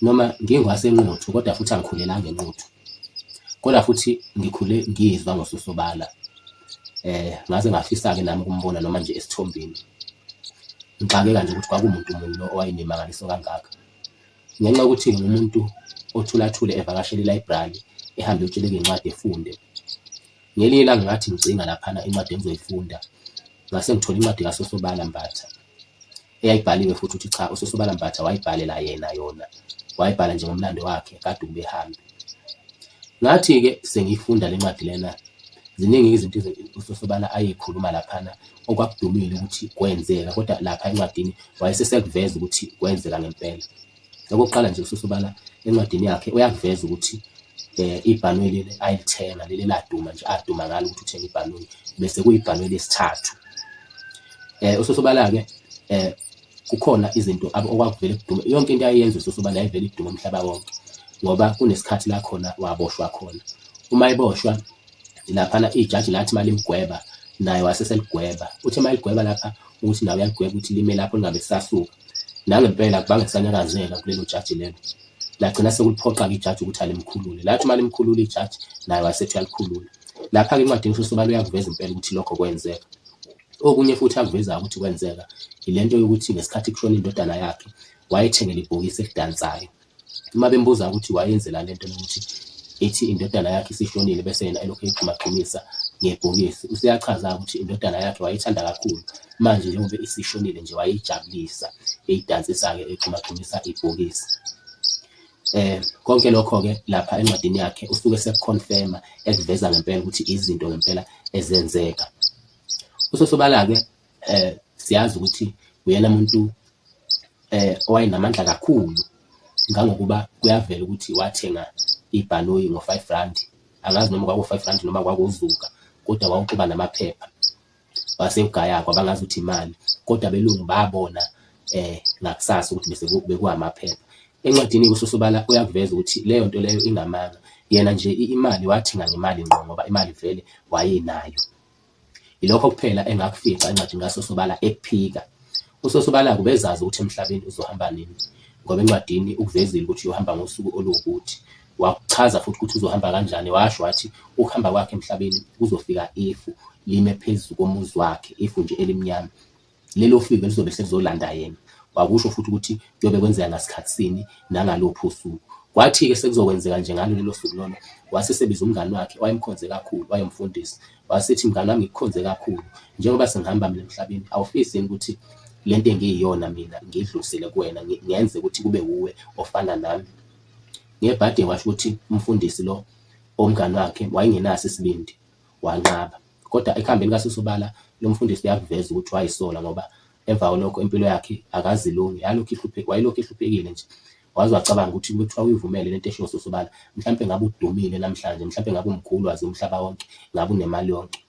noma ngingwasenquthu kodwa futhi angikhulelanga enquthu, kodwa futhi ngikhule ngizwa ngoSosobala. Ngaze ngafisa-ke nami ukumbona noma nje esithombeni. Ngixakeka nje ukuthi kwakumuntu muni lo owayenemangaliso kangaka, ngenxa yokuthi ngumuntu othulathule evakashela ilibrary, ehambe eyotsheleka iy'ncwadi efunde. Ngelinye ilanga ngathi ngigcinga laphana incwadi engizoyifunda, ngase ngithola incwadi kaSosobala Mbatha eyayibhaliwe futhi ukuthi cha, uSosobala Mbatha wayibhalela yena yona, wayibhala nje ngomlando wakhe kade ube ehambe. Ngathi-ke sengiyifunda le ncwadi lena, ziningi izinto uSosobala ayeyikhuluma laphana okwakudumile ukuthi kwenzeka, kodwa lapha encwadini wayesesekuveza ukuthi kwenzeka ngempela. Okokuqala nje uSosobala encwadini yakhe uyakuveza ukuthi ibhanoyi leli ayilithenga, leli laduma nje, aduma ngalo ukuthi uthenga ibhanoyi, bese kuyibhanoyi lesithathu. uSosobala-ke kukhona izinto okwakuvele kudume, yonke into ayeyenza uSosobala yayivele idume umhlaba wonke, ngoba kunesikhathi la khona waboshwa khona. Uma eboshwa laphana ijaji lathi malimgweba, naye waseseligweba. Uthi maligweba lapha ukuthi nawe uyaligweba ukuthi lime lapho lingabe lisasuka. Nangempela kubange kusanyakazeka kulelo jaji lelo, lagcina sekuliphoqa-ke ijaji ukuthi alimkhulule. Lathi malimkhulula ijaji, naye wasethi uyalikhulula. Lapha-ke encwadini uSosobala uyakuveza impela ukuthi lokho kwenzeka. Okunye futhi akuvezayo ukuthi kwenzeka ilento yokuthi ngesikhathi kushona indodana yakhe wayethengela ibhokisi elidansayo. Uma bembuza ukuthi wayenzela lento yokuthi ethi indodana yakhe isishonile bese yena elokhu eqhumaqhumisa ngebhokisi, useyachaza ukuthi indodana yakhe wayethanda kakhulu, manje njengoba isishonile nje wayijabulisa, eyidansisa-ke eqhumaqhumisa ibhokisi. Konke lokho-ke lapha encwadini yakhe usuke sekukhonfema, ekuveza ngempela ukuthi izinto ngempela ezenzeka. uSosobala-ke siyazi ukuthi uyena muntu owayenamandla kakhulu, ngangokuba kuyavela ukuthi wathenga ibhanoyi ngo-R5, angazi noma kwaku-R5 noma kwakuzuka, kodwa wawuxuba namaphepha, wasewugaya kwabangazi ukuthi imali, kodwa abelungu babona ngakusasa ukuthi bese bekuwamaphepha. Encwadini uSosobala uyakuveza ukuthi leyo nto leyo ingamanga, yena nje imali wathenga ngemali ngqo ngoba imali vele wayenayo. Ilokho kuphela engakufica encwadini kaSosobala ekuphika. uSosobala ubezazi ukuthi emhlabeni uzohamba nini, ngoba encwadini ukuvezile ukuthi uyohamba ngosuku oluwukuthi. Wachaza futhi ukuthi uzohamba kanjani, washo wathi ukuhamba kwakhe emhlabeni kuzofika ifu lime phezu komuzi wakhe, ifu nje elimnyama. Lelo fika lizobe selizolanda yena. Wakusho futhi ukuthi kuyobe kwenzeka ngasikhathi sini nangalopho usuku. Kwathi-ke sekuzokwenzeka nje ngalo lelo suku lolo, wasesebiza umngani wakhe wayemkhonze kakhulu, wayemfundisi. Wasithi, mngani wami ngikukhonze kakhulu, njengoba sengihamba mina emhlabeni, awufisi yini ukuthi lento engiyiyona mina ngidlulisele kuwena, ngenze ukuthi kube uwe ofana nami? Ngebhade washo ukuthi umfundisi lo omngani wakhe wayengenaso isibindi, wanqaba. Kodwa ekuhambeni kaSosobala lo mfundisi uyakuveza ukuthi wayisola, ngoba emva kwalokho impilo yakhe akazilungi, wayelokhu ehluphekile nje. Waze wacabanga ukuthi kuthiwa uyivumele lento eshiwo uSosobala, mhlawumbe ngabe udumile namhlanje, mhlawumbe ngabe umkhulu wazi umhlaba wonke, ngabe unemali yonke.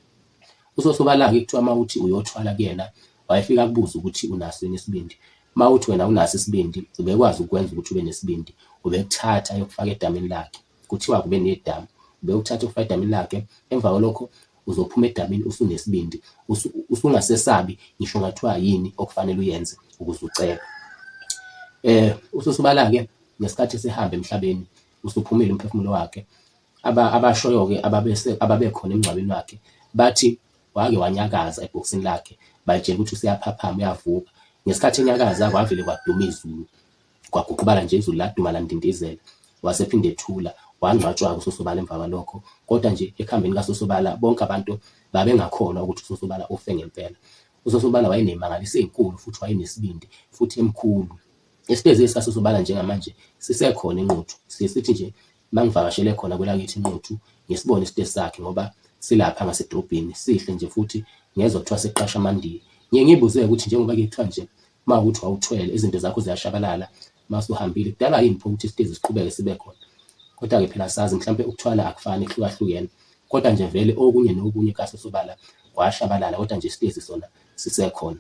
uSosobala-ke kuthiwa uma uthi uyothwala kuyena, wayefika akubuza ukuthi unaso yini isibindi. Uma uthi wena unaso isibindi, ubekwazi ukwenza ukuthi ube nesibindi, ubekuthatha ayokufaka edamini lakhe. Kuthiwa kube nedamu, ubekuthatha ukufaka edamini lakhe. Emva kwalokho uzophuma edamini usunesibindi, usungasesabi ngisho ngathiwa yini okufanele uyenze ukuze ucebe. uSosobala-ke ngesikhathi sehamba emhlabeni, usuphumile umphefumulo wakhe, abashoyo-ke ababekhona emngcwabeni wakhe bathi wake wanyakaza ebhokisini lakhe, bayitshela ukuthi useyaphaphama, uyavuka. Ngesikhathi enyakaza kwavele kwaduma izulu, kwaguqubala nje izulu, laduma landindizela, wasephinde ethula. Wangcwatshwa-ke uSosobala emva kwalokho, kodwa nje ekuhambeni kaSosobala bonke abantu babengakhona ukuthi uSosobala ufe ngempela. uSosobala wayenemangaliso ezinkulu futhi wayenesibindi futhi emkhulu. Isitezi sikaSosobala njengamanje sisekhona enquthu. Sithi nje mangivakashele khona kwelakithi enquthu, ngisibone isitezi sakhe ngoba silapha ngasedrobheni, sihle nje futhi ngezwe kuthiwa seqasha amandiya. Ngibuze ukuthi njengoba kuthiwa nje uma ukuthi wawuthwele izinto zakho ziyashabalala mase uhambile, kudala yini pho ukuthi isitezi siqhubeke sibe khona? Kodwa-ke phela sazi mhlawumbe ukuthwala akufani, kuhlukahlukene, kodwa nje vele okunye nokunye kaSosobala kwashabalala, kodwa nje isitezi sona sisekhona.